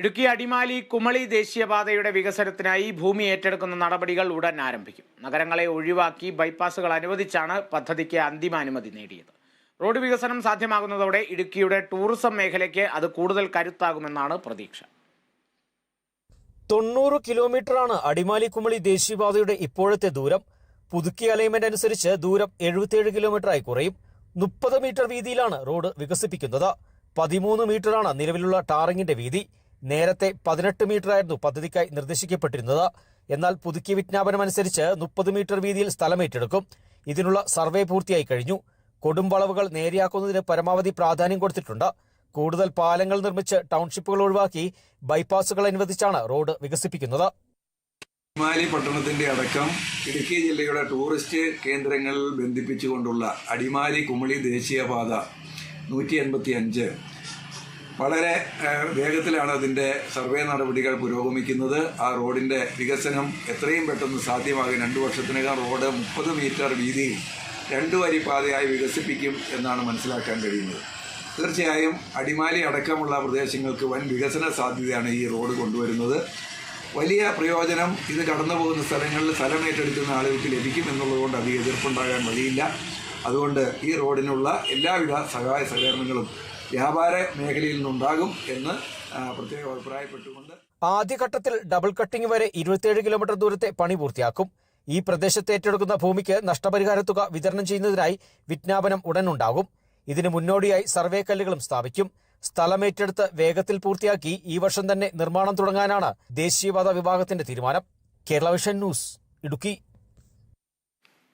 ഇടുക്കി അടിമാലി കുമളി ദേശീയപാതയുടെ വികസനത്തിനായി ഭൂമി ഏറ്റെടുക്കുന്ന നടപടികൾ ഉടൻ ആരംഭിക്കും. നഗരങ്ങളെ ഒഴിവാക്കി ബൈപ്പാസുകൾ അനുവദിച്ചാണ് പദ്ധതിക്ക് അന്തിമ അനുമതി നേടിയത്. റോഡ് വികസനം സാധ്യമാകുന്നതോടെ ഇടുക്കിയുടെ ടൂറിസം മേഖലയ്ക്ക് അത് കൂടുതൽ കരുത്താകുമെന്നാണ് പ്രതീക്ഷ. 90 കിലോമീറ്ററാണ് അടിമാലി കുമളി ദേശീയപാതയുടെ ഇപ്പോഴത്തെ ദൂരം. പുതുക്കിയ അലൈൻമെന്റ് അനുസരിച്ച് ദൂരം 77 കിലോമീറ്ററായി കുറയും. 30 മീറ്റർ വീതിയിലാണ് റോഡ് വികസിപ്പിക്കുന്നത്. 13 മീറ്ററാണ് നിലവിലുള്ള ടാറിങ്ങിന്റെ വീതി. നേരത്തെ 18 മീറ്ററായിരുന്നു പദ്ധതിക്കായി നിർദ്ദേശിക്കപ്പെട്ടിരുന്നത്. എന്നാൽ പുതുക്കിയ വിജ്ഞാപനമനുസരിച്ച് 30 മീറ്റർ വീതിയിൽ സ്ഥലമേറ്റെടുക്കും. ഇതിനുള്ള സർവേ പൂർത്തിയായി കഴിഞ്ഞു. കൊടുംവളവുകൾ നേരെയാക്കുന്നതിന് പരമാവധി പ്രാധാന്യം കൊടുത്തിട്ടുണ്ട്. കൂടുതൽ പാലങ്ങൾ നിർമ്മിച്ച് ടൗൺഷിപ്പുകൾ ഒഴിവാക്കി ബൈപ്പാസുകൾ അനുവദിച്ചാണ് റോഡ് വികസിപ്പിക്കുന്നത്. അടിമാലി പട്ടണത്തിന്റെ അടക്കം ഇടുക്കി ജില്ലയുടെ ടൂറിസ്റ്റ് കേന്ദ്രങ്ങളിൽ ബന്ധിപ്പിച്ചുകൊണ്ടുള്ള അടിമാലി കുമളി ദേശീയപാത 185 വളരെ വേഗത്തിലാണ് അതിൻ്റെ സർവേ നടപടികൾ പുരോഗമിക്കുന്നത്. ആ റോഡിൻ്റെ വികസനം എത്രയും പെട്ടെന്ന് സാധ്യമാകും. 2 വർഷത്തിനകം റോഡ് 30 മീറ്റർ വീതിയിൽ 2 വരി പാതയായി വികസിപ്പിക്കും എന്നാണ് മനസ്സിലാക്കാൻ കഴിയുന്നത്. തീർച്ചയായും അടിമാലി അടക്കമുള്ള പ്രദേശങ്ങൾക്ക് വൻ വികസന സാധ്യതയാണ് ഈ റോഡ് കൊണ്ടുവരുന്നത്. വലിയ പ്രയോജനം ഇത് കടന്നു പോകുന്ന സ്ഥലങ്ങളിൽ സ്ഥലമേറ്റെടുക്കുന്ന ആളുകൾക്ക് ലഭിക്കും എന്നുള്ളതുകൊണ്ട് അധികം എതിർപ്പുണ്ടാകാൻ വഴിയില്ല. അതുകൊണ്ട് ഈ റോഡിനുള്ള എല്ലാവിധ സഹായ സഹകരണങ്ങളും വ്യാപാര മേഖലയിൽ നിന്നുണ്ടാകും എന്ന് പ്രത്യേകം അഭിപ്രായപ്പെട്ടുകൊണ്ട് ആദ്യഘട്ടത്തിൽ ഡബിൾ കട്ടിംഗ് വരെ 27 കിലോമീറ്റർ ദൂരത്തെ പണി പൂർത്തിയാക്കും. ഈ പ്രദേശത്ത് ഏറ്റെടുക്കുന്ന ഭൂമിക്ക് നഷ്ടപരിഹാര തുക വിതരണം ചെയ്യുന്നതിനായി വിജ്ഞാപനം ഉടനുണ്ടാകും. ഇതിന് മുന്നോടിയായി സർവേ കല്ലുകളും സ്ഥാപിക്കും. സ്ഥലമേറ്റെടുത്ത് വേഗത്തിൽ പൂർത്തിയാക്കി ഈ വർഷം തന്നെ നിർമ്മാണം തുടങ്ങാനാണ് ദേശീയപാത വിഭാഗത്തിന്റെ തീരുമാനം. Kerala vision news, Idukki.